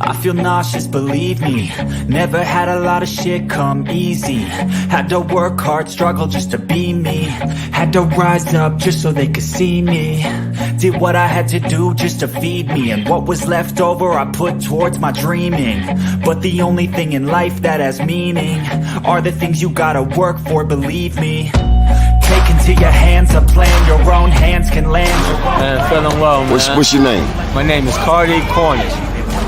I feel nauseous, believe me. Never had a lot of shit come easy. Had to work hard, struggle just to be me. Had to rise up just so they could see me. Did what I had to do just to feed me. And what was left over I put towards my dreaming. But the only thing in life that has meaning are the things you gotta work for, believe me. Take into your hands a plan your own hands can land. Man, feeling well, man. What's your name? My name is Cardi Cornish.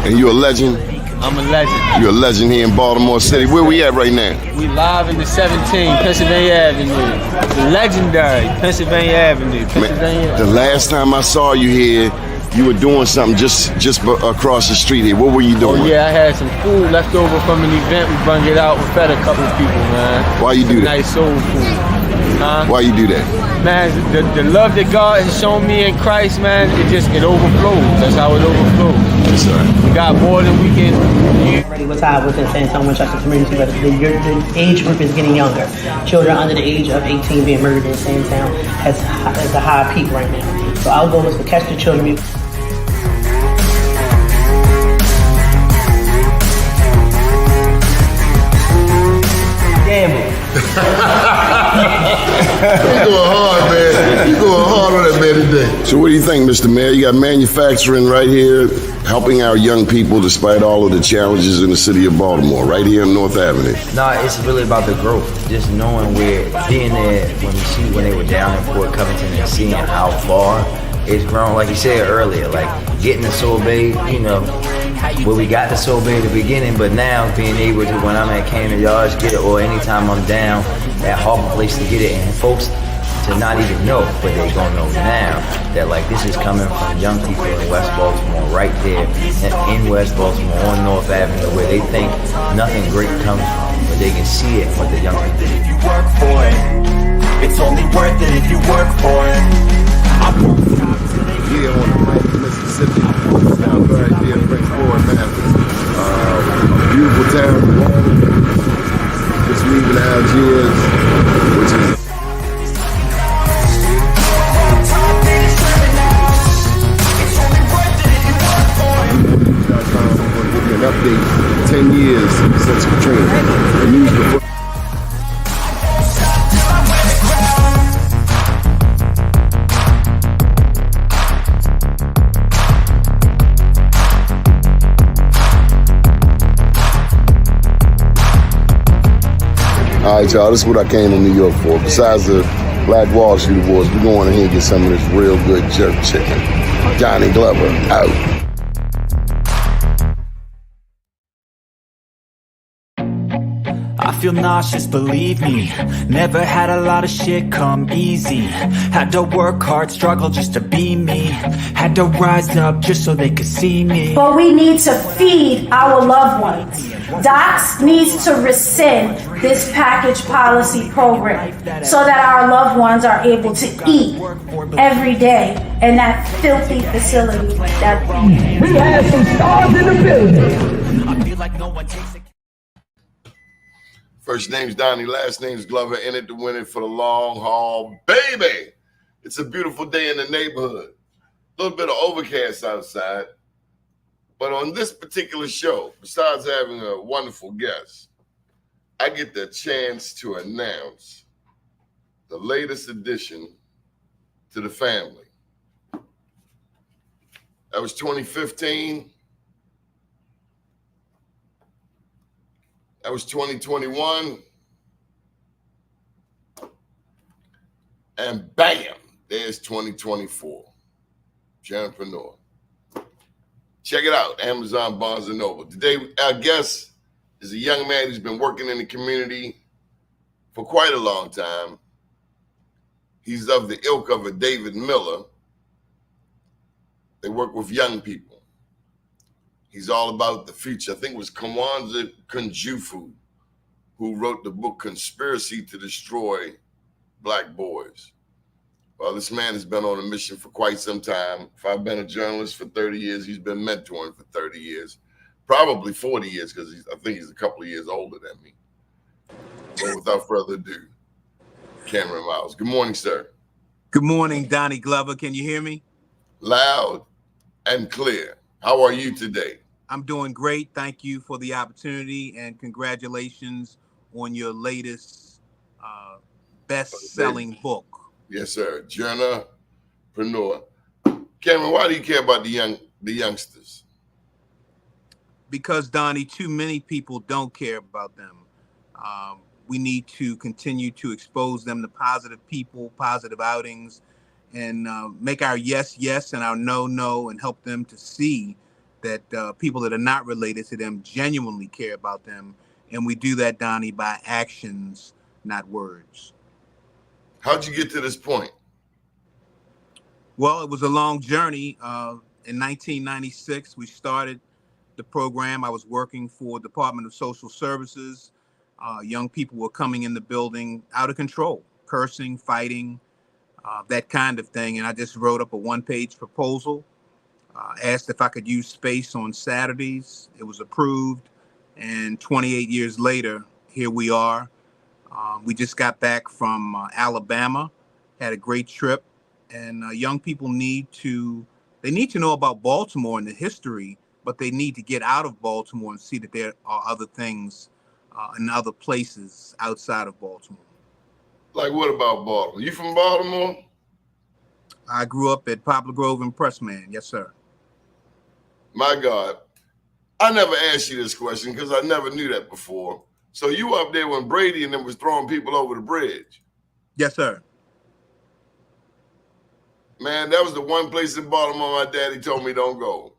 And you a legend? I'm a legend. You're a legend here in Baltimore City. Where we at right now? We live in the 17 Pennsylvania Avenue. The legendary Pennsylvania Avenue. Man, the last time I saw you here, you were doing something just across the street here. What were you doing? Oh yeah, I had some food left over from an event. We brung it out. We fed a couple of people, man. Why you do that? Nice soul food. Why you do that? Man, the love that God has shown me in Christ, man, it overflows. That's how it overflows. Yes, sir. We got more than we can. What's high within San Antonio Winchester community, but the age group is getting younger. Children under the age of 18 being murdered in San Antonio has a high peak right now. So our goal is to catch the children. You going hard, man. You going hard on that man today. So what do you think, Mr. Mayor? You got manufacturing right here, helping our young people despite all of the challenges in the city of Baltimore, right here on North Avenue. No, it's really about the growth. Just knowing being there when they were down in Fort Covington and seeing how far it's grown. Like you said earlier, like getting the Soul Bay, you know, where we got the Soul Bay at the beginning, but now being able to, when I'm at Camden Yards, get it, or anytime I'm down at Harbor Place to get it, and folks to not even know, but they're gonna know now that like this is coming from young people in West Baltimore, right there in West Baltimore on North Avenue, where they think nothing great comes from, but they can see it with the young people. If you work for it, it's only worth it if you work for it. I won't stop till they Here on the Mighty Mississippi, down right here in Fort Memphis. Beautiful town, just leaving Algiers, which is an update 10 years since Katrina. The news before. All right, y'all, this is what I came to New York for. Besides the Black Wall Street Awards, we're going in here and get some of this real good jerk chicken. Donnie Glover, out. I feel nauseous, believe me. Never had a lot of shit come easy. Had to work hard, struggle just to be me. Had to rise up just so they could see me. But we need to feed our loved ones. Docs needs to rescind this package policy program so that our loved ones are able to eat every day in that filthy facility. We have some stars in the building. I feel like no one takes it. First name's Donnie, last name's Glover, in it to win it for the long haul, baby. It's a beautiful day in the neighborhood. A little bit of overcast outside. But on this particular show, besides having a wonderful guest, I get the chance to announce the latest addition to the family. That was 2015. That was 2021. And bam, there's 2024. Janpreneur. Check it out, Amazon, Barnes & Noble. Today, our guest is a young man who's been working in the community for quite a long time. He's of the ilk of a David Miller. They work with young people. He's all about the future. I think it was Kwanzaa Kunjufu who wrote the book Conspiracy to Destroy Black Boys. Well, this man has been on a mission for quite some time. If I've been a journalist for 30 years, he's been mentoring for 30 years, probably 40 years, because I think he's a couple of years older than me. But without further ado, Cameron Miles. Good morning, sir. Good morning, Donnie Glover. Can you hear me? Loud and clear. How are you today? I'm doing great. Thank you for the opportunity and congratulations on your latest best-selling book. Yes, sir. Journalpreneur. Cameron, why do you care about the youngsters? Because, Donnie, too many people don't care about them. We need to continue to expose them to positive people, positive outings, and make our yes, yes, and our no, no, and help them to see that people that are not related to them genuinely care about them. And we do that, Donnie, by actions, not words. How'd you get to this point? Well, it was a long journey. In 1996, we started the program. I was working for Department of Social Services. Young people were coming in the building out of control, cursing, fighting, that kind of thing. And I just wrote up a one-page proposal, asked if I could use space on Saturdays. It was approved. And 28 years later, here we are. We just got back from Alabama, had a great trip. And young people need to know about Baltimore and the history, but they need to get out of Baltimore and see that there are other things in other places outside of Baltimore. Like what about Baltimore? You from Baltimore? I grew up at Poplar Grove and Pressman. Yes, sir. My God. I never asked you this question because I never knew that before. So you were up there when Brady and them was throwing people over the bridge? Yes, sir. Man, that was the one place in Baltimore my daddy told me don't go.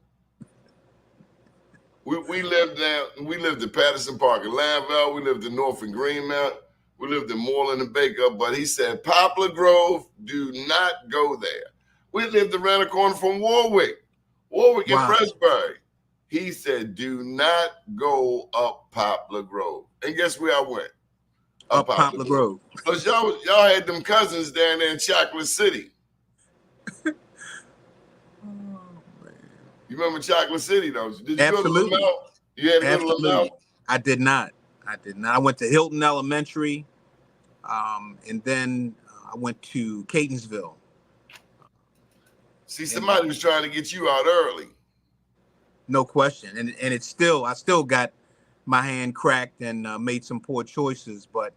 We lived in Patterson Park in Lanville. We lived in North and Greenmount. We lived in Moreland and Baker. But he said, Poplar Grove, do not go there. We lived around the corner from Warwick Wow. and Presbury. He said, do not go up Poplar Grove. And guess where I went? Up Poplar Grove. Plus, y'all had them cousins down there in Chocolate City. You remember Chocolate City, though? Did you Absolutely. go to Lamel? You had to go to Lamel? I did not. I went to Hilton Elementary, and then I went to Catonsville. See, somebody was trying to get you out early. No question. And I still got my hand cracked and made some poor choices, but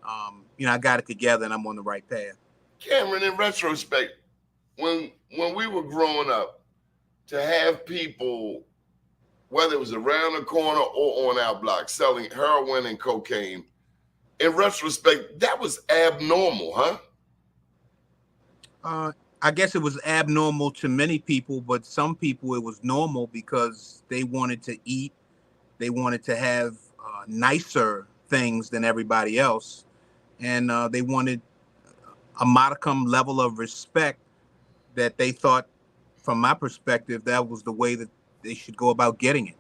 I got it together and I'm on the right path. Cameron, in retrospect, when we were growing up, to have people, whether it was around the corner or on our block, selling heroin and cocaine, in retrospect, that was abnormal, huh? I guess it was abnormal to many people, but some people it was normal because they wanted to eat. They wanted to have nicer things than everybody else. And they wanted a modicum level of respect that they thought, from my perspective, that was the way that they should go about getting it.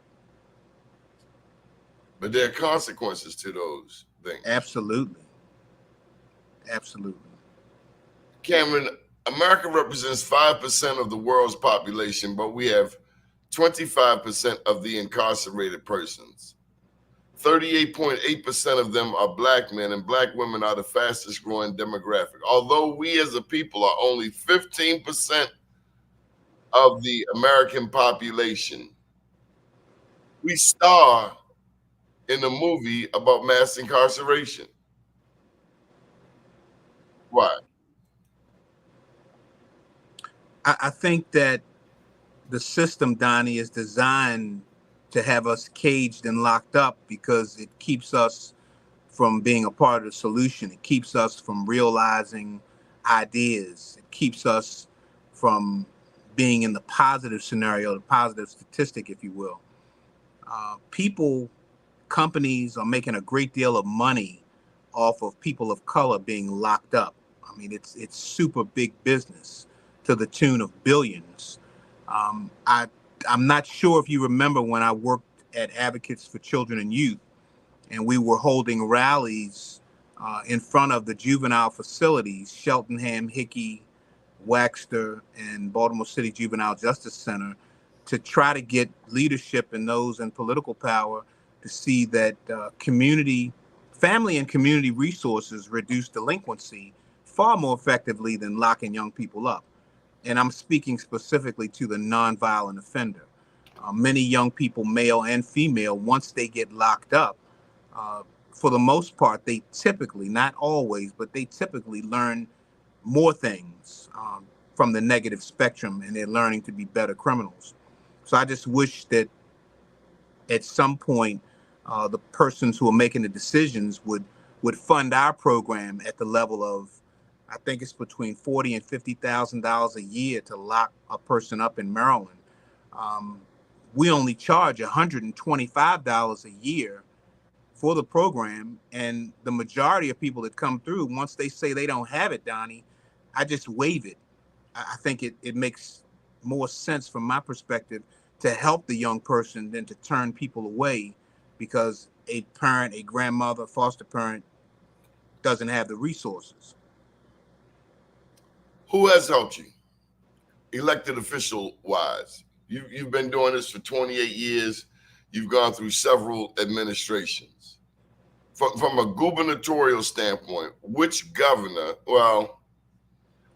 But there are consequences to those things. Absolutely. Absolutely. Cameron, America represents 5% of the world's population, but we have 25% of the incarcerated persons. 38.8% of them are black men, and black women are the fastest growing demographic. Although we as a people are only 15% of the American population, we star in a movie about mass incarceration. Why? I think that the system, Donnie, is designed to have us caged and locked up because it keeps us from being a part of the solution. It keeps us from realizing ideas. It keeps us from being in the positive scenario, the positive statistic, if you will. Companies are making a great deal of money off of people of color being locked up. I mean, it's super big business to the tune of billions. I'm not sure if you remember when I worked at Advocates for Children and Youth, and we were holding rallies in front of the juvenile facilities, Cheltenham, Hickey, Waxter, and Baltimore City Juvenile Justice Center, to try to get leadership and those in political power to see that family and community resources reduce delinquency far more effectively than locking young people up. And I'm speaking specifically to the nonviolent offender. Many young people, male and female, once they get locked up, uh, for the most part, they typically, not always, but they typically learn more things from the negative spectrum, and they're learning to be better criminals. So I just wish that at some point, the persons who are making the decisions would fund our program at the level of, I think it's between $40,000 and $50,000 a year to lock a person up in Maryland. Um, we only charge $125 a year for the program, and the majority of people that come through, once they say they don't have it, Donnie, I just waive it. I think it makes more sense from my perspective to help the young person than to turn people away because a parent, a grandmother, foster parent doesn't have the resources. Who has helped you, elected official wise? You've been doing this for 28 years. You've gone through several administrations. From a gubernatorial standpoint, which governor, well,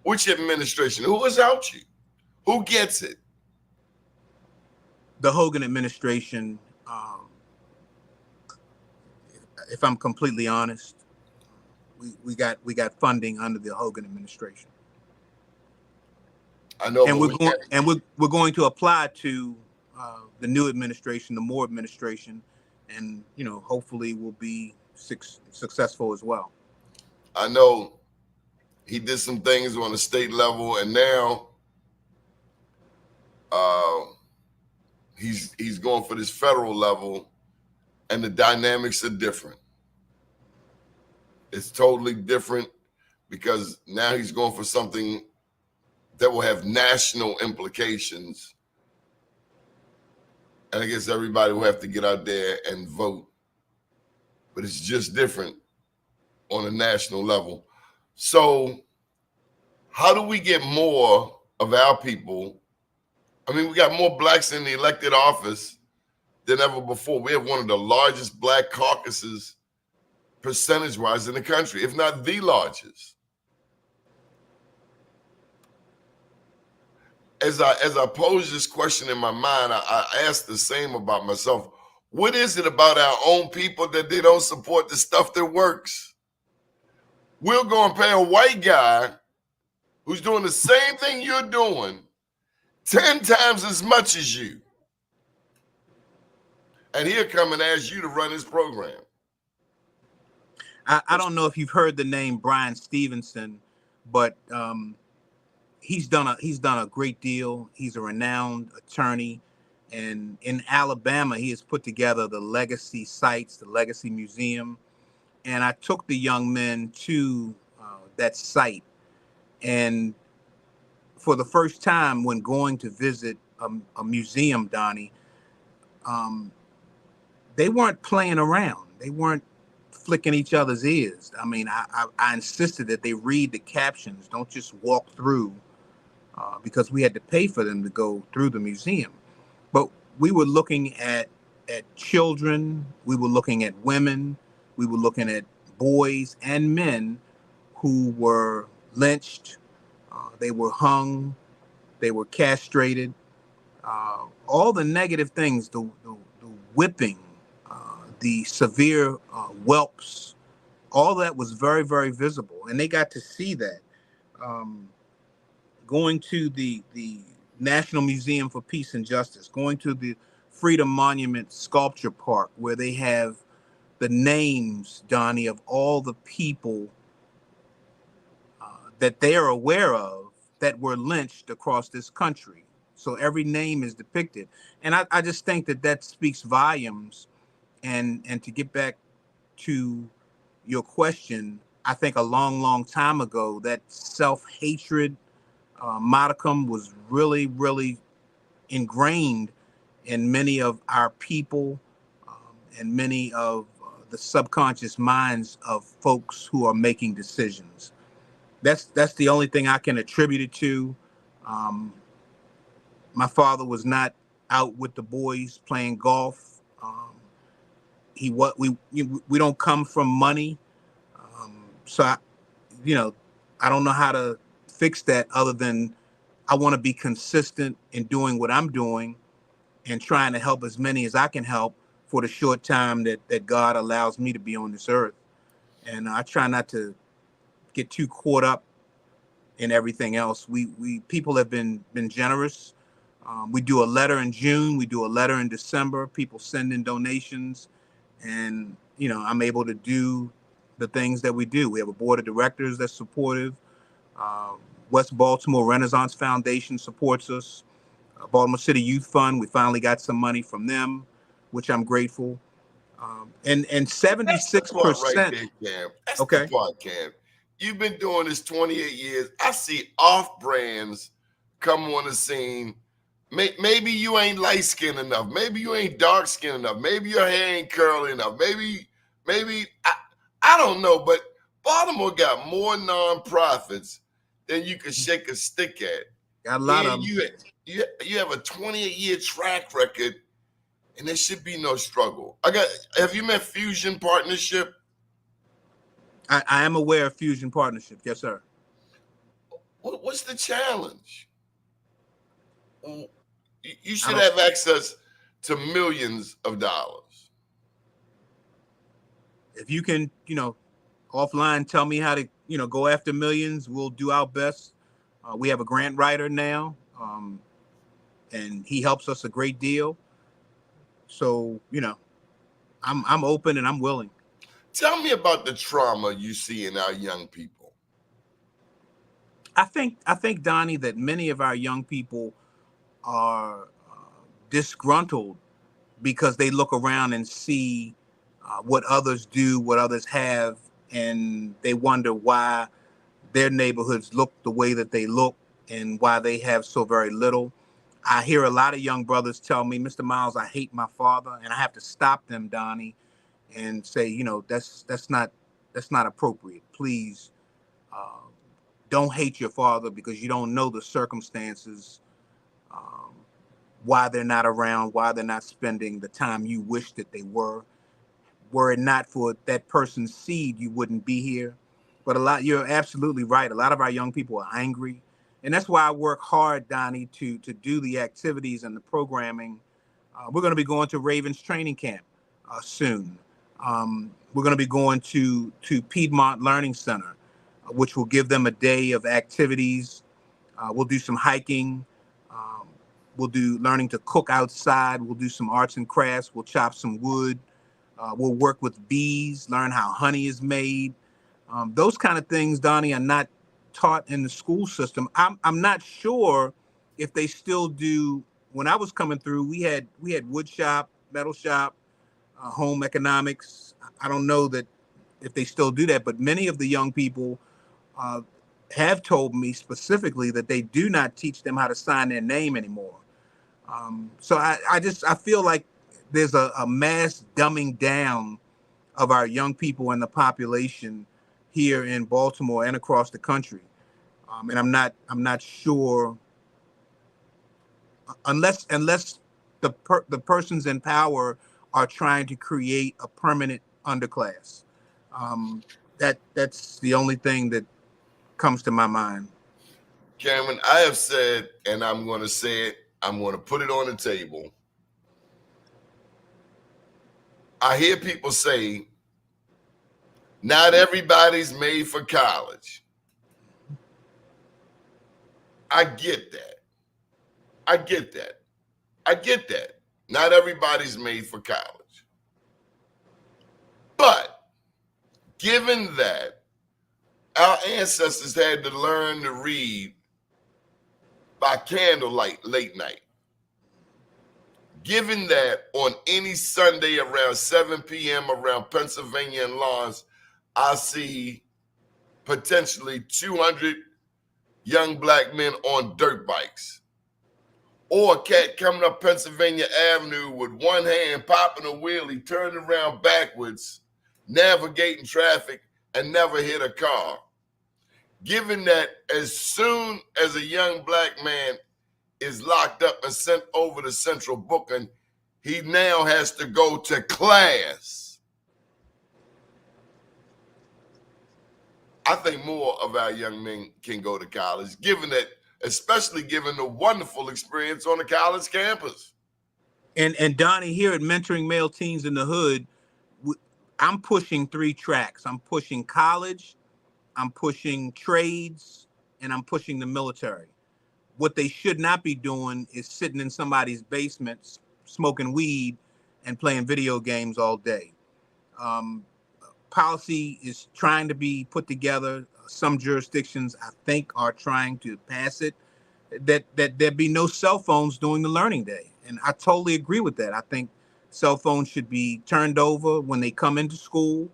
which administration, who has helped you? Who gets it? The Hogan administration, if I'm completely honest, we got funding under the Hogan administration. I know, and we're going to apply to the new administration, the Moore administration, and hopefully we'll be successful as well. I know he did some things on the state level, and now he's going for this federal level, and the dynamics are different. It's totally different because now he's going for something that will have national implications. And I guess everybody will have to get out there and vote. But it's just different on a national level. So how do we get more of our people? I mean, we got more blacks in the elected office than ever before. We have one of the largest black caucuses percentage-wise in the country, if not the largest. As I pose this question in my mind, I ask the same about myself. What is it about our own people that they don't support the stuff that works? We'll go and pay a white guy who's doing the same thing you're doing 10 times as much as you. And he'll come and ask you to run his program. I don't know if you've heard the name Brian Stevenson, but he's done a great deal. He's a renowned attorney, and in Alabama, he has put together the Legacy Sites, the Legacy Museum, and I took the young men to that site, and for the first time when going to visit a museum, Donnie, they weren't playing around. They weren't flicking each other's ears. I mean, I insisted that they read the captions, don't just walk through, because we had to pay for them to go through the museum. But we were looking at children, we were looking at women, we were looking at boys and men who were lynched, they were hung, they were castrated, all the negative things, the whipping, the severe whelps, all that was very, very visible. And they got to see that. Going to the National Museum for Peace and Justice, going to the Freedom Monument Sculpture Park, where they have the names, Donnie, of all the people that they are aware of that were lynched across this country. So every name is depicted. And I just think that speaks volumes. And to get back to your question, I think a long, long time ago, that self-hatred modicum was really, really ingrained in many of our people and many of the subconscious minds of folks who are making decisions. That's the only thing I can attribute it to. My father was not out with the boys playing golf. We don't come from money, so I don't know how to fix that other than I want to be consistent in doing what I'm doing, and trying to help as many as I can help for the short time that God allows me to be on this earth. And I try not to get too caught up in everything else. We people have been generous. We do a letter in June. We do a letter in December. People send in donations, and I'm able to do the things that we do. We have a board of directors that's supportive. Uh, West Baltimore Renaissance Foundation supports us. Baltimore City Youth Fund, we finally got some money from them, which I'm grateful. And That's the part right 76%. there, Cam. That's the Okay. part, Cam. You've been doing this 28 years. I see off brands come on the scene. Maybe you ain't light skinned enough. Maybe you ain't dark skinned enough. Maybe your hair ain't curly enough. Maybe I don't know. But Baltimore got more nonprofits than you could shake a stick at. Got a lot And of them. you have a 28-year track record, and there should be no struggle. Have you met Fusion Partnership? I am aware of Fusion Partnership. Yes, sir. What's the challenge? You should have access to millions of dollars. If you can, offline tell me how to, go after millions, we'll do our best. We have a grant writer now, and he helps us a great deal. So, I'm open and I'm willing. Tell me about the trauma you see in our young people. I think, Donnie, that many of our young people are disgruntled because they look around and see what others do, what others have, and they wonder why their neighborhoods look the way that they look and why they have so very little. I hear a lot of young brothers tell me, Mr. Miles, I hate my father, and I have to stop them, Donnie, and say, that's not appropriate. Please don't hate your father, because you don't know the circumstances, why they're not around, why they're not spending the time you wish that they were. Were it not for that person's seed, you wouldn't be here. But you're absolutely right. A lot of our young people are angry. And that's why I work hard, Donnie, to do the activities and the programming. We're going to be going to Ravens training camp soon. We're going to be going to Piedmont Learning Center, which will give them a day of activities. We'll do some hiking. We'll do learning to cook outside. We'll do some arts and crafts. We'll chop some wood. We'll work with bees, learn how honey is made. Those kind of things, Donnie, are not taught in the school system. I'm not sure if they still do. When I was coming through, we had wood shop, metal shop, home economics. I don't know that if they still do that, but many of the young people have told me specifically that they do not teach them how to sign their name anymore. So I feel like there's a mass dumbing down of our young people and the population here in Baltimore and across the country. And I'm not sure, unless the persons in power are trying to create a permanent underclass. That's the only thing that comes to my mind. Cameron, I have said, and I'm going to say it, I'm going to put it on the table. I hear people say, not everybody's made for college. I get that. I get that. Not everybody's made for college. But given that our ancestors had to learn to read by candlelight late night, given that on any Sunday around 7 p.m. around Pennsylvania and Lawrence, I see potentially 200 young black men on dirt bikes, or a cat coming up Pennsylvania Avenue with one hand popping a wheelie, turning around backwards, navigating traffic, and never hit a car. Given that as soon as a young black man is locked up and sent over to central booking, he now has to go to class. I think more of our young men can go to college, given that, especially given the wonderful experience on the college campus. And Donnie, here at Mentoring Male Teens in the Hood, I'm pushing 3 tracks. I'm pushing college, I'm pushing trades, and I'm pushing the military. What they should not be doing is sitting in somebody's basement, smoking weed and playing video games all day. Um, Policy is trying to be put together. Some jurisdictions, I think, are trying to pass it, that there be no cell phones during the learning day. And I totally agree with that. I think cell phones should be turned over when they come into school,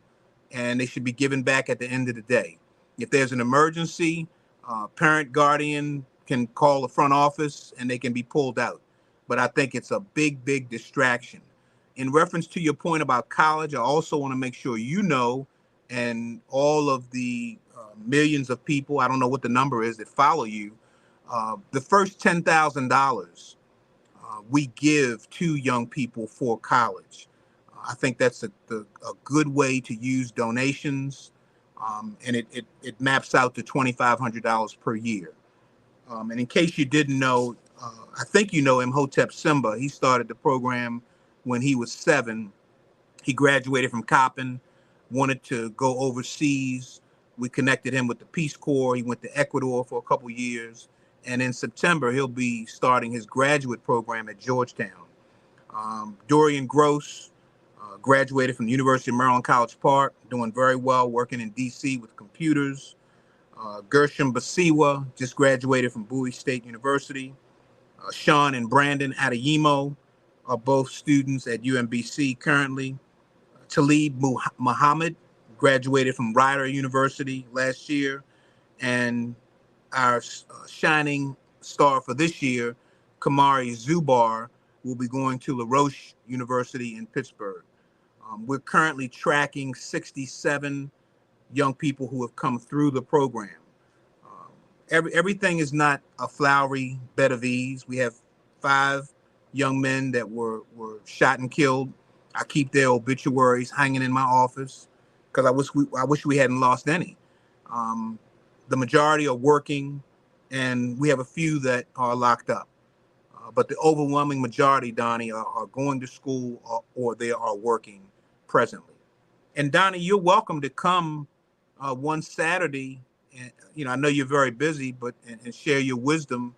and they should be given back at the end of the day. If there's an emergency, parent guardian can call the front office and they can be pulled out. But I think it's a big, big distraction. In reference to your point about college, I also want to make sure you know, and all of the millions of people, I don't know what the number is, that follow you, the first $10,000 we give to young people for college. I think that's a good way to use donations, and it maps out to $2,500 per year. And in case you didn't know, I think you know Imhotep Simba. He started the program when he was 7. He graduated from Coppin, wanted to go overseas. We connected him with the Peace Corps. He went to Ecuador for a couple years. And in September, he'll be starting his graduate program at Georgetown. Dorian Gross graduated from the University of Maryland College Park, doing very well, working in D.C. with computers. Gershom Basiwa just graduated from Bowie State University. Sean and Brandon Adeyemo are both students at UMBC currently. Talib Muhammad graduated from Rider University last year. And our shining star for this year, Kamari Zubar, will be going to La Roche University in Pittsburgh. We're currently tracking 67 young people who have come through the program. Everything is not a flowery bed of ease. We have 5 young men that were shot and killed. I keep their obituaries hanging in my office because I wish we hadn't lost any. The majority are working, and we have a few that are locked up. But the overwhelming majority, Donnie, are going to school or they are working presently. And Donnie, you're welcome to come one Saturday. And, I know you're very busy, but and share your wisdom.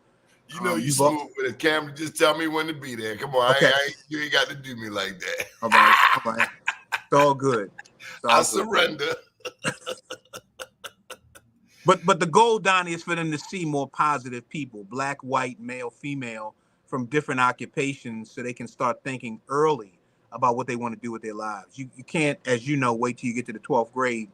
You know you smooth with it, Cameron. Just tell me when to be there. Come on, okay. You ain't got to do me like that. All right. It's all good. I surrender. But the goal, Donnie, is for them to see more positive people, black, white, male, female, from different occupations, so they can start thinking early about what they want to do with their lives. You can't, as you know, wait till you get to the 12th grade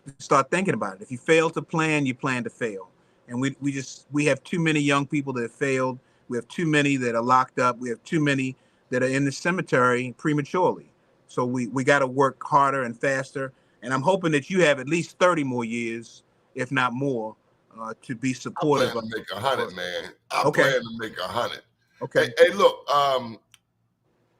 to start thinking about it. If you fail to plan, you plan to fail. And we have too many young people that have failed. We have too many that are locked up. We have too many that are in the cemetery prematurely. So we got to work harder and faster. And I'm hoping that you have at least 30 more years, if not more, to be supportive. I plan to make 100, man. I okay. plan to make 100. Okay. Hey, look,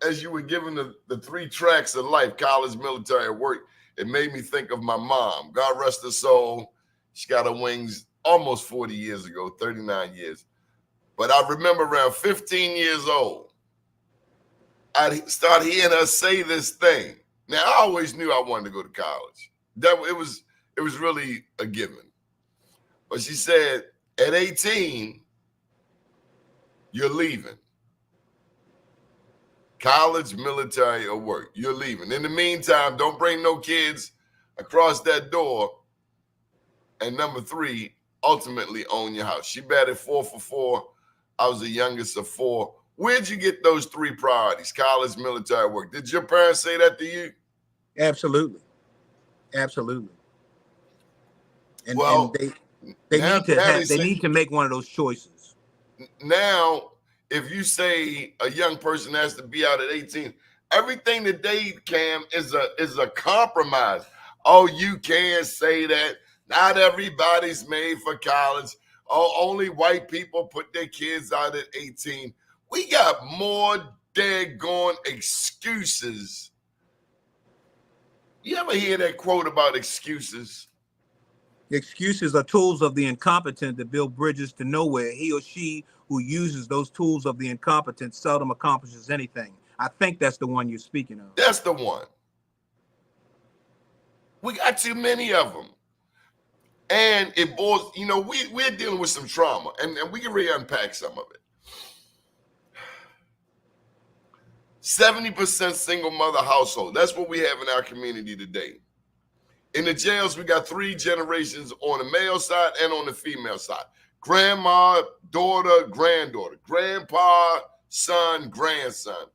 as you were giving the 3 tracks of life, college, military, work, it made me think of my mom. God rest her soul. She got her wings almost 40 years ago, 39 years. But I remember around 15 years old, I started hearing her say this thing. Now, I always knew I wanted to go to college. It was really a given. But she said, at 18, you're leaving. College, military, or work. You're leaving. In the meantime, don't bring no kids across that door. And number 3, ultimately own your house. She batted 4 for 4. I was the youngest of 4. Where'd you get those 3 priorities? College, military, work. Did your parents say that to you? Absolutely. Absolutely. And, well, and they need to make one of those choices. Now, if you say a young person has to be out at 18, everything today, Cam, is a compromise. Oh, you can't say that. Not everybody's made for college. Oh, only white people put their kids out at 18. We got more daggone excuses. You ever hear that quote about excuses? Excuses are tools of the incompetent that build bridges to nowhere. He or she who uses those tools of the incompetent seldom accomplishes anything. I think that's the one you're speaking of. That's the one. We got too many of them. And it boils, you know, we're dealing with some trauma, and we can really unpack some of it. 70% single mother household. That's what we have in our community today. In the jails, we got 3 generations on the male side and on the female side. Grandma, daughter, granddaughter. Grandpa, son, grandson.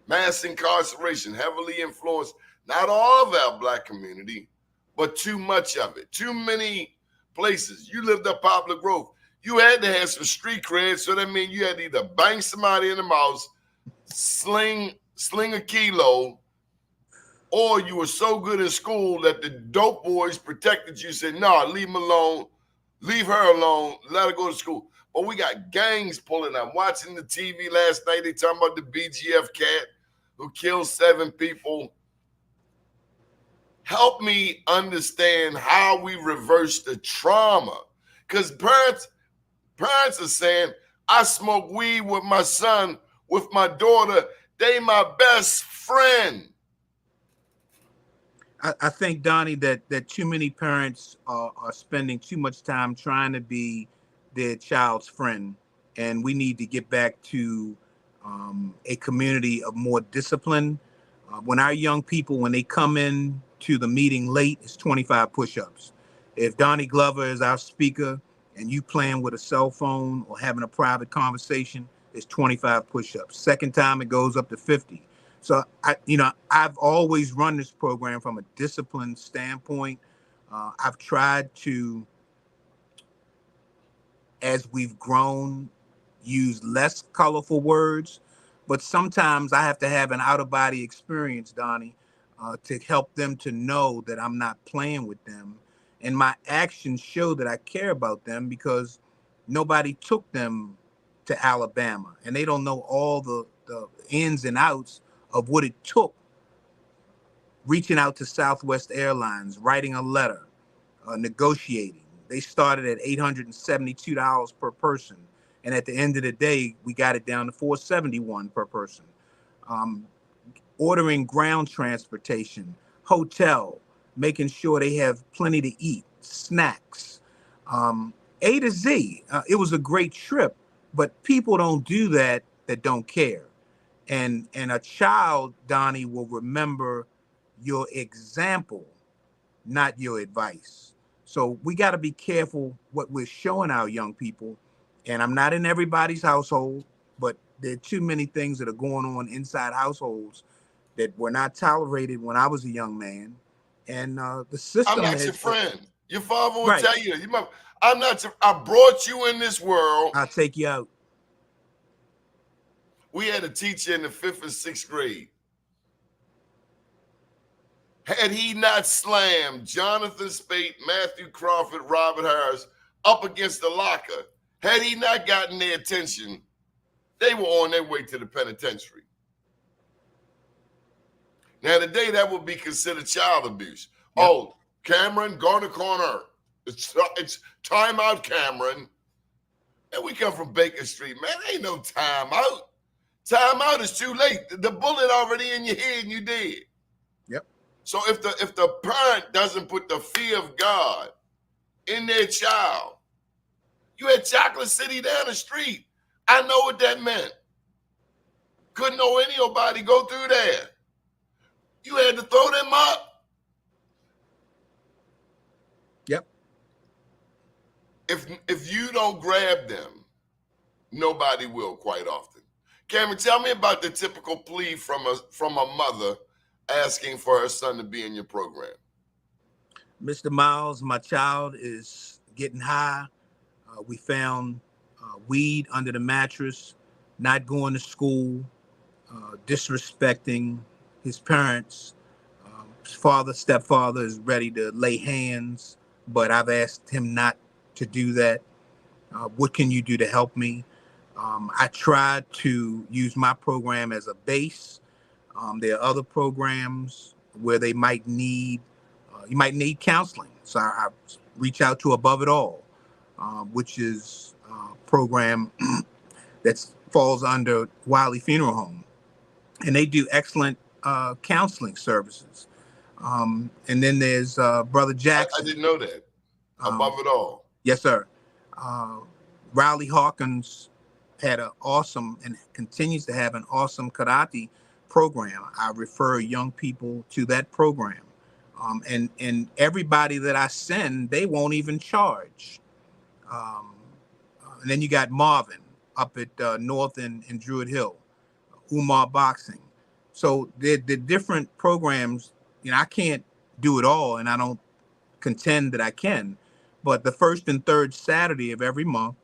Mass incarceration, heavily influenced, not all of our Black community, but too much of it. Too many places. You lived up Poplar Grove. You had to have some street cred, so that means you had to either bang somebody in the mouth, sling a kilo, or you were so good in school that the dope boys protected you, said, no, leave him alone, leave her alone, let her go to school. But we got gangs pulling up. Watching the TV last night, they talking about the BGF cat who killed 7 people. Help me understand how we reverse the trauma. Because parents are saying, I smoke weed with my son, with my daughter, they my best friend. I think, Donnie, that too many parents are spending too much time trying to be their child's friend, and we need to get back to a community of more discipline. When our young people, when they come in to the meeting late, it's 25 push-ups. If Donnie Glover is our speaker and you playing with a cell phone or having a private conversation, it's 25 push-ups. Second time, it goes up to 50. So, I've always run this program from a discipline standpoint. I've tried to, as we've grown, use less colorful words, but sometimes I have to have an out-of-body experience, Donnie, to help them to know that I'm not playing with them. And my actions show that I care about them, because nobody took them to Alabama, and they don't know all the ins and outs of what it took, reaching out to Southwest Airlines, writing a letter, negotiating. They started at $872 per person, and at the end of the day, we got it down to $471 per person. Ordering ground transportation, hotel, making sure they have plenty to eat, snacks, A to Z. It was a great trip, but people don't do that don't care. And a child, Donnie, will remember your example, not your advice. So we got to be careful what we're showing our young people. And I'm not in everybody's household, but there are too many things that are going on inside households that were not tolerated when I was a young man. And the system I'm not your friend. Your father will tell you. I'm not I brought you in this world. I'll take you out. We had a teacher in the 5th and 6th grade. Had he not slammed Jonathan Spate, Matthew Crawford, Robert Harris up against the locker, had he not gotten their attention, they were on their way to the penitentiary. Now, today, that would be considered child abuse. Yep. Oh, Cameron, go in the corner. It's timeout, Cameron. And we come from Baker Street. Man, ain't no timeout. Timeout is too late. The bullet already in your head and you dead. Yep. So if the parent doesn't put the fear of God in their child, you had Chocolate City down the street. I know what that meant. Couldn't know anybody go through there. You had to throw them up. Yep. If you don't grab them, nobody will quite often. Cameron, tell me about the typical plea from a mother asking for her son to be in your program. Mr. Miles, my child is getting high. We found weed under the mattress, not going to school, disrespecting his parents. His stepfather is ready to lay hands, but I've asked him not to do that. What can you do to help me? I tried to use my program as a base. There are other programs where they might need, you might need counseling. So I reach out to Above It All, which is a program that falls under Wiley Funeral Home. and they do excellent counseling services. And then there's Brother I Jackson. didn't know that. Um, Above it all. yes, sir. Riley Hawkins had an awesome and continues to have an awesome karate program. I refer young people to that program. And everybody that I send, they won't even charge. Um, and then you got Marvin up at North and Druid Hill, Umar Boxing. So the different programs, I can't do it all, and I don't contend that I can. But the first and third Saturday of every month,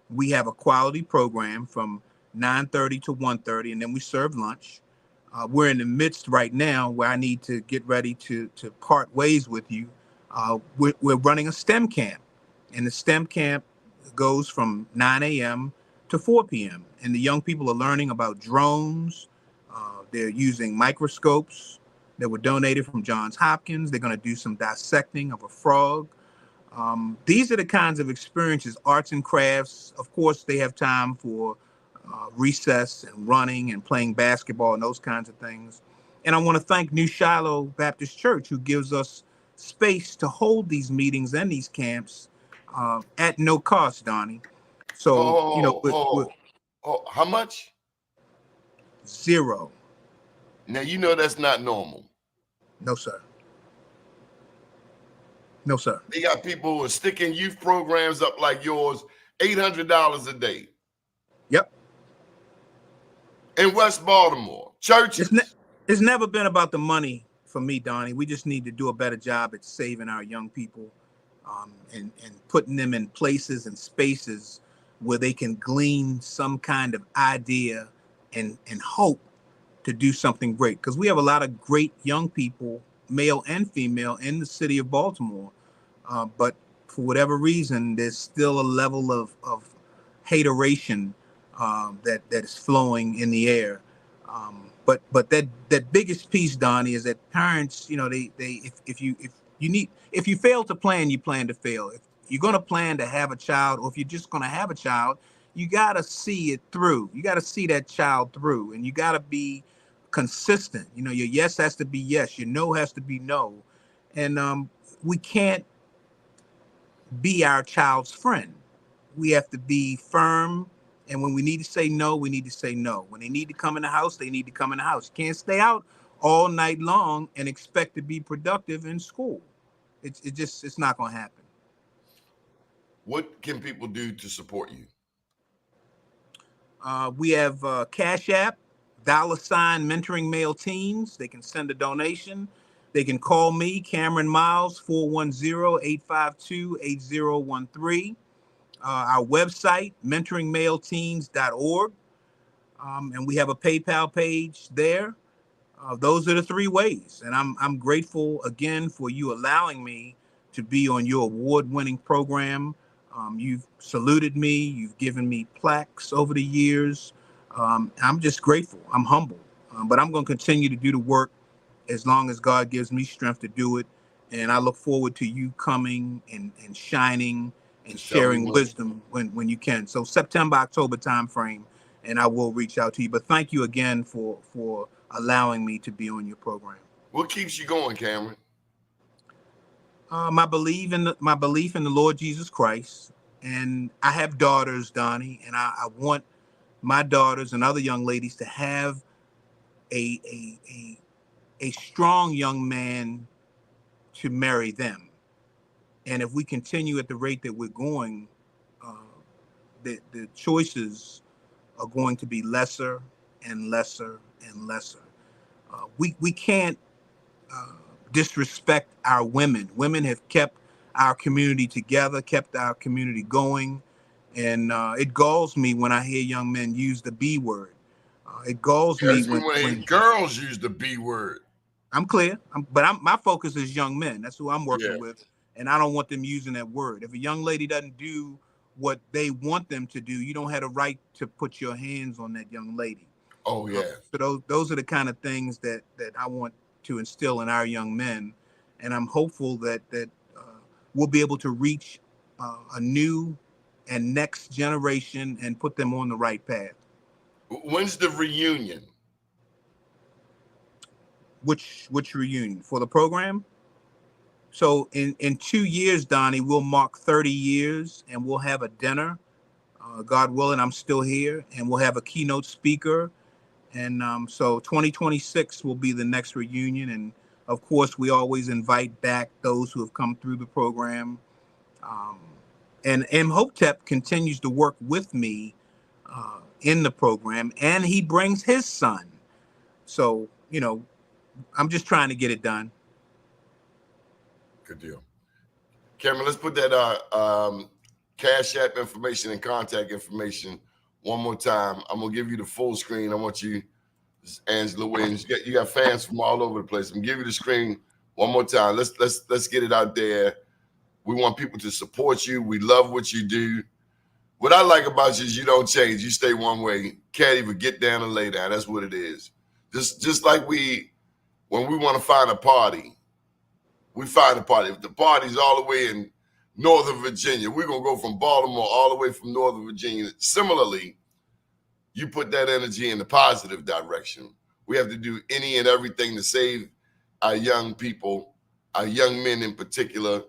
we have a quality program from 9:30 to 1:30, and then we serve lunch. We're in the midst right now where I need to get ready to part ways with you. We're running a STEM camp, and the STEM camp goes from 9 a.m. to 4 p.m. And the young people are learning about drones. They're using microscopes that were donated from Johns Hopkins. They're going to do some dissecting of a frog. These are the kinds of experiences, arts and crafts. Of course, they have time for recess and running and playing basketball and those kinds of things. And I want to thank New Shiloh Baptist Church, who gives us space to hold these meetings and these camps at no cost, Donnie. So, How much? Zero. Now, that's not normal. No, sir. No, sir. They got people who are sticking youth programs up like yours, $800 a day. Yep. In West Baltimore, churches. It's never been about the money for me, Donnie. We just need to do a better job at saving our young people and putting them in places and spaces where they can glean some kind of idea and hope to do something great. Because we have a lot of great young people, male and female, in the city of Baltimore. But for whatever reason, there's still a level of hateration that is flowing in the air. But that biggest piece, Donnie, is that parents, if you fail to plan, you plan to fail. If you're going to plan to have a child, or if you're just going to have a child, you got to see it through. You got to see that child through, and you got to be consistent. Your yes has to be yes, your no has to be no, and we can't be our child's friend. We have to be firm. And when we need to say no, we need to say no. When they need to come in the house, they need to come in the house. You can't stay out all night long and expect to be productive in school. It's not going to happen. What can people do to support you? We have Cash App, $ mentoring male teens. They can send a donation. They can call me, Cameron Miles, 410-852-8013. Our website, mentoringmaleteens.org. And we have a PayPal page there. Those are the three ways. And I'm grateful again for you allowing me to be on your award-winning program. You've saluted me. You've given me plaques over the years. I'm just grateful. I'm humble. But I'm going to continue to do the work as long as God gives me strength to do it. And I look forward to you coming and shining and sharing wisdom when you can. So September, October timeframe, and I will reach out to you. But thank you again for allowing me to be on your program. What keeps you going, Cameron? My belief in the Lord Jesus Christ. And I have daughters, Donnie, and I want my daughters and other young ladies to have a strong young man to marry them. And if we continue at the rate that we're going, the choices are going to be lesser and lesser and lesser. We can't disrespect our women. Women have kept our community together, kept our community going. And it galls me when I hear young men use the B word. It galls me when girls use the B word. I'm clear, but my focus is young men. That's who I'm working with. And I don't want them using that word. If a young lady doesn't do what they want them to do, you don't have a right to put your hands on that young lady. Oh, yeah. So those are the kind of things that I want to instill in our young men. And I'm hopeful that we'll be able to reach a new and next generation and put them on the right path. When's the reunion? Which reunion for the program? So in 2 years, Donnie, we'll mark 30 years, and we'll have a dinner. God willing, I'm still here, and we'll have a keynote speaker. And so 2026 will be the next reunion. And of course, we always invite back those who have come through the program. Um, and Imhotep continues to work with me in the program, and he brings his son. So, I'm just trying to get it done. Good deal. Cameron, let's put that Cash App information and contact information one more time. I'm gonna give you the full screen. I want you, Angela Williams. You got fans from all over the place. I'm gonna give you the screen one more time. Let's get it out there. We want people to support you. We love what you do. What I like about you is you don't change. You stay one way. Can't even get down and lay down. That's what it is. Just like when we want to find a party, we find a party. If the party's all the way in Northern Virginia, we're going to go from Baltimore all the way from Northern Virginia. Similarly, you put that energy in the positive direction. We have to do any and everything to save our young people, our young men in particular.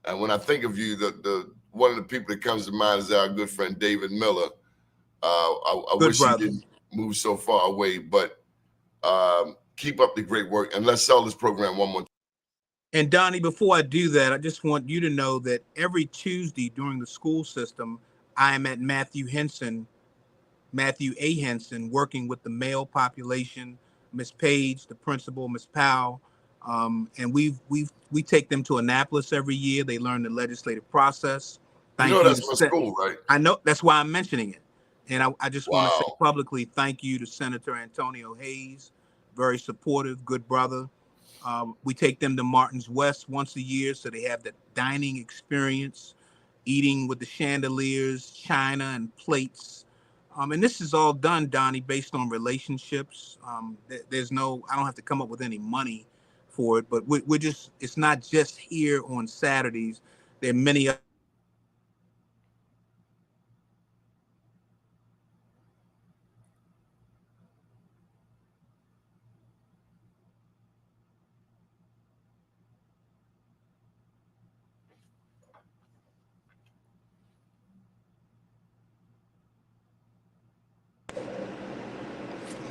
And when I think of you, the one of the people that comes to mind is our good friend David Miller. I wish he didn't move so far away, but keep up the great work, and let's sell this program one more time. And Donnie, before I do that, I just want you to know that every Tuesday during the school system, I am at Matthew A. Henson, working with the male population, Miss Page, the principal, Miss Powell. And we take them to Annapolis every year. They learn the legislative process. Thank you. That's my school, right? I know, that's why I'm mentioning it. And I just want to say publicly thank you to Senator Antonio Hayes, very supportive, good brother. We take them to Martin's West once a year, so they have the dining experience, eating with the chandeliers, china, and plates. And this is all done, Donnie, based on relationships. I don't have to come up with any money for it, but we're just, it's not just here on Saturdays. There are many other.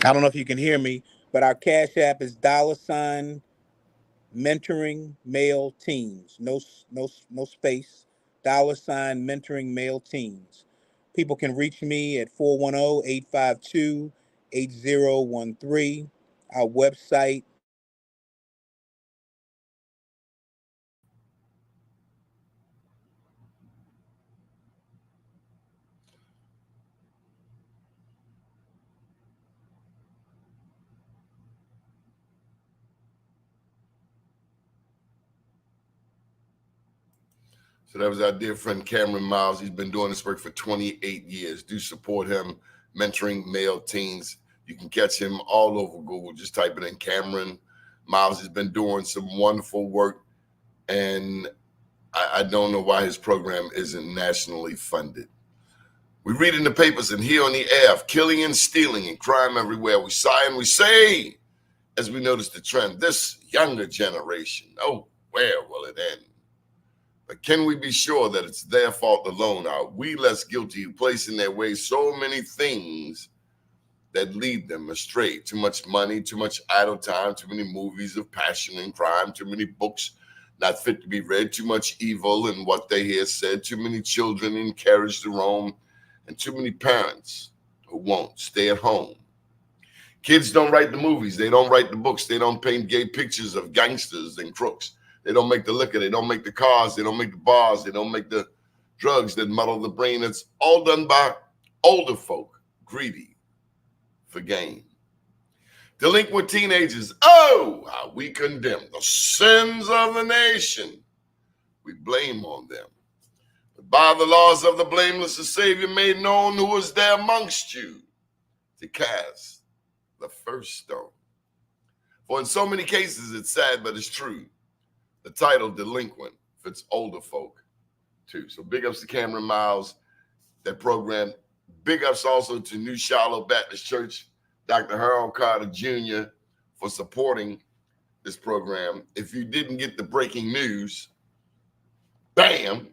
I don't know if you can hear me, but our Cash App is $ mentoring male teens. No space. $mentoring male teens. People can reach me at 410-852-8013. Our website. So that was our dear friend Cameron Miles. He's been doing this work for 28 years. Do support him, mentoring male teens. You can catch him all over Google. Just type it in. Cameron Miles has been doing some wonderful work, and I don't know why his program isn't nationally funded. We read in the papers and hear on the air of killing and stealing and crime everywhere. We sigh and we say, as we notice the trend, this younger generation, oh, where will it end? But can we be sure that it's their fault alone? Are we less guilty who place in their way so many things that lead them astray? Too much money, too much idle time, too many movies of passion and crime, too many books not fit to be read, too much evil in what they hear said, too many children encouraged to roam, and too many parents who won't stay at home. Kids don't write the movies. They don't write the books. They don't paint gay pictures of gangsters and crooks. They don't make the liquor. They don't make the cars. They don't make the bars. They don't make the drugs that muddle the brain. It's all done by older folk, greedy for gain. Delinquent teenagers, oh, how we condemn the sins of the nation. We blame on them. But by the laws of the blameless, the Savior made known who was there amongst you to cast the first stone. For in so many cases, it's sad, but it's true. The title delinquent fits older folk too. So big ups to Cameron Miles, that program. Big ups also to New Shiloh Baptist Church, Dr. Harold Carter Jr. for supporting this program. If you didn't get the breaking news, bam,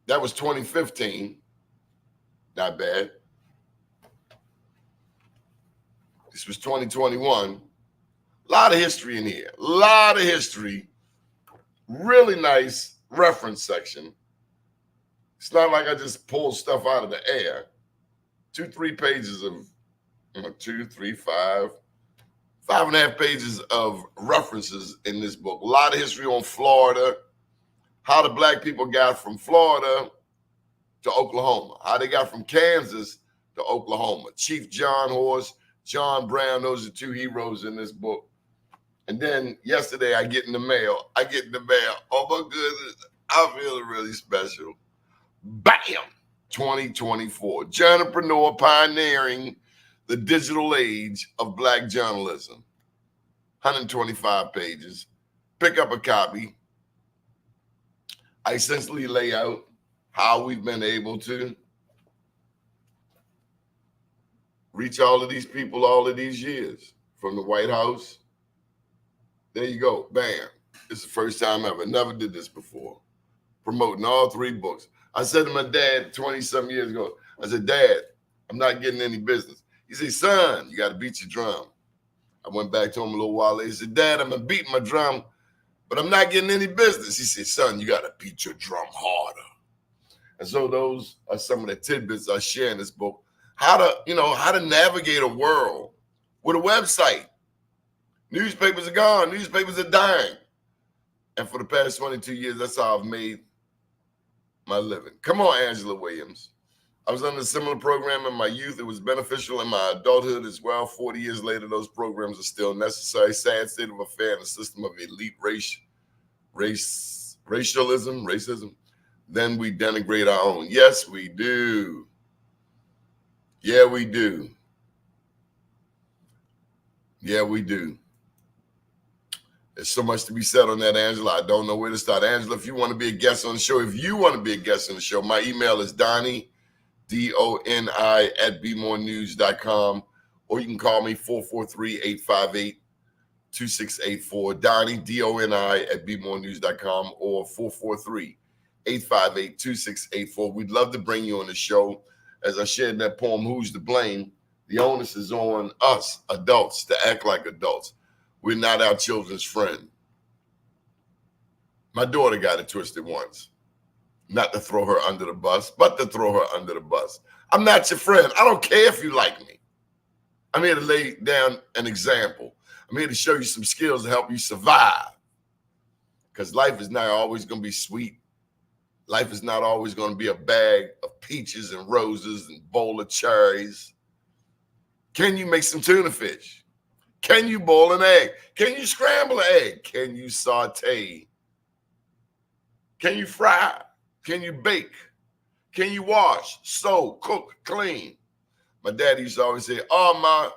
that was 2015. Not bad. This was 2021. A lot of history in here. A lot of history. Really nice reference section. It's not like I just pulled stuff out of the air. 2-3 pages of 2, 3, 5, 5.5 pages of references in this book. A lot of history on Florida, how the black people got from Florida to Oklahoma, how they got from Kansas to Oklahoma. Chief John Horse, John Brown, those are two heroes in this book. And then yesterday I get in the mail. Oh my goodness, I feel really special. Bam! 2024. Journalpreneur pioneering the digital age of black journalism. 125 pages. Pick up a copy. I essentially lay out how we've been able to reach all of these people all of these years from the White House. There you go. Bam. It's the first time ever. Never did this before. Promoting all 3 books. I said to my dad 20-some years ago, I said, Dad, I'm not getting any business. He said, son, you got to beat your drum. I went back to him a little while later. He said, Dad, I'm going to beat my drum, but I'm not getting any business. He said, son, you got to beat your drum harder. And so those are some of the tidbits I share in this book. How to navigate a world with a website. Newspapers are gone. Newspapers are dying. And for the past 22 years, that's how I've made my living. Come on, Angela Williams. I was under a similar program in my youth. It was beneficial in my adulthood as well. 40 years later, those programs are still necessary. Sad state of affair in a system of elite racism. Then we denigrate our own. Yes, we do. Yeah, we do. Yeah, we do. There's so much to be said on that, Angela. I don't know where to start. Angela, if you want to be a guest on the show, my email is Doni, D-O-N-I, @bmorenews.com, or you can call me 443-858-2684. Doni, D-O-N-I, @bmorenews.com, or 443-858-2684. We'd love to bring you on the show. As I shared in that poem, Who's to Blame? The onus is on us, adults, to act like adults. We're not our children's friend. My daughter got it twisted once. Not to throw her under the bus, but to throw her under the bus. I'm not your friend. I don't care if you like me. I'm here to lay down an example. I'm here to show you some skills to help you survive. Because life is not always going to be sweet. Life is not always going to be a bag of peaches and roses and bowl of cherries. Can you make some tuna fish? Can you boil an egg? Can you scramble an egg? Can you saute? Can you fry? Can you bake? Can you wash, sew, cook, clean? My daddy used to always say, all my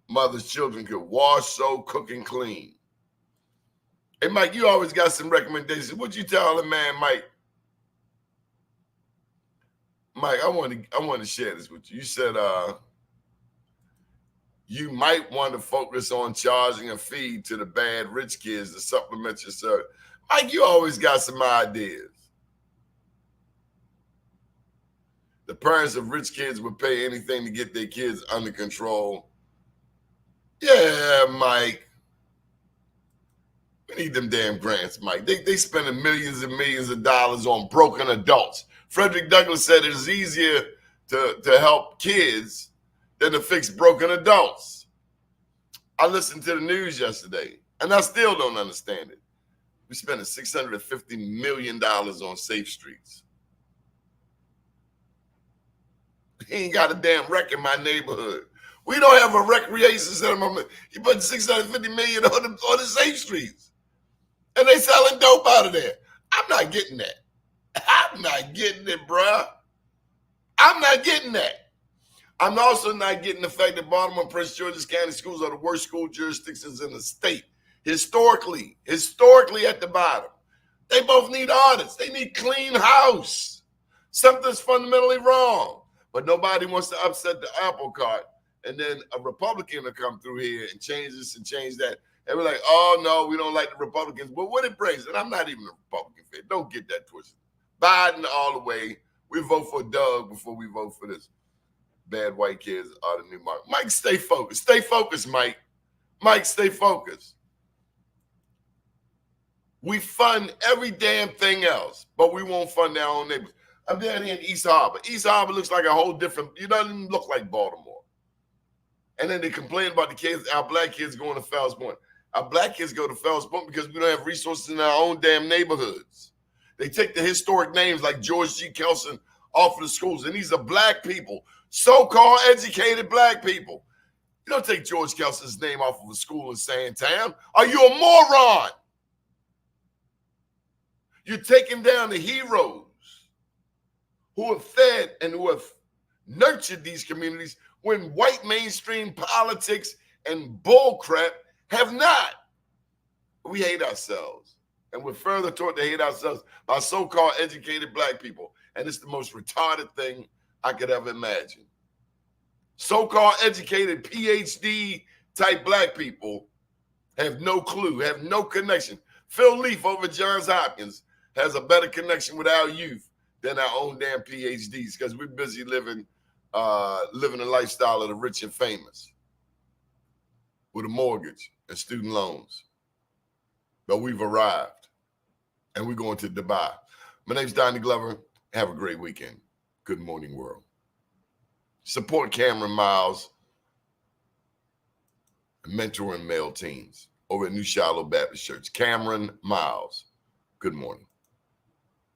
mother's children could wash, sew, cook, and clean. Hey, Mike, you always got some recommendations. What you tell the man, Mike? Mike, I want to share this with you. You said, you might want to focus on charging a fee to the bad rich kids to supplement your service. Mike, you always got some ideas. The parents of rich kids would pay anything to get their kids under control. Yeah, Mike. We need them damn grants, Mike. They spending millions and millions of dollars on broken adults. Frederick Douglass said it is easier to help kids than to fix broken adults. I listened to the news yesterday, and I still don't understand it. We're spending $650 million on safe streets. He ain't got a damn wreck in my neighborhood. We don't have a recreation center. You put $650 million on the safe streets. And they selling dope out of there. I'm not getting that. I'm not getting it, bruh. I'm not getting that. I'm also not getting the fact that Baltimore and Prince George's County schools are the worst school jurisdictions in the state. Historically at the bottom. They both need audits. They need clean house. Something's fundamentally wrong. But nobody wants to upset the apple cart and then a Republican will come through here and change this and change that. And we're like, oh, no, we don't like the Republicans. But what it brings, and I'm not even a Republican fan. Don't get that twisted. Biden all the way. We vote for Doug before we vote for this. Bad white kids are the new mark. Mike, stay focused. Stay focused, Mike. Mike, stay focused. We fund every damn thing else, but we won't fund our own neighbors. I'm down here in East Harbor. East Harbor looks like a whole different, it doesn't even look like Baltimore. And then they complain about the kids, our black kids going to Fells Point. Our black kids go to Fells Point because we don't have resources in our own damn neighborhoods. They take the historic names like George G. Kelson off of the schools, and these are black people, so-called educated black people. You don't take George Kelson's name off of a school in Sandtown. Are you a moron? You're taking down the heroes who have fed and who have nurtured these communities when white mainstream politics and bullcrap have not. We hate ourselves. And we're further taught to hate ourselves by so-called educated black people. And it's the most retarded thing I could ever imagine. So-called educated PhD type black people have no clue, have no connection. Phil Leaf over at Johns Hopkins has a better connection with our youth than our own damn PhDs because we're busy living a lifestyle of the rich and famous with a mortgage and student loans. But we've arrived and we're going to Dubai. My name's Donnie Glover. Have a great weekend. Good morning, world. Support Cameron Miles and mentoring male teens over at New Shiloh Baptist Church. Cameron Miles. Good morning.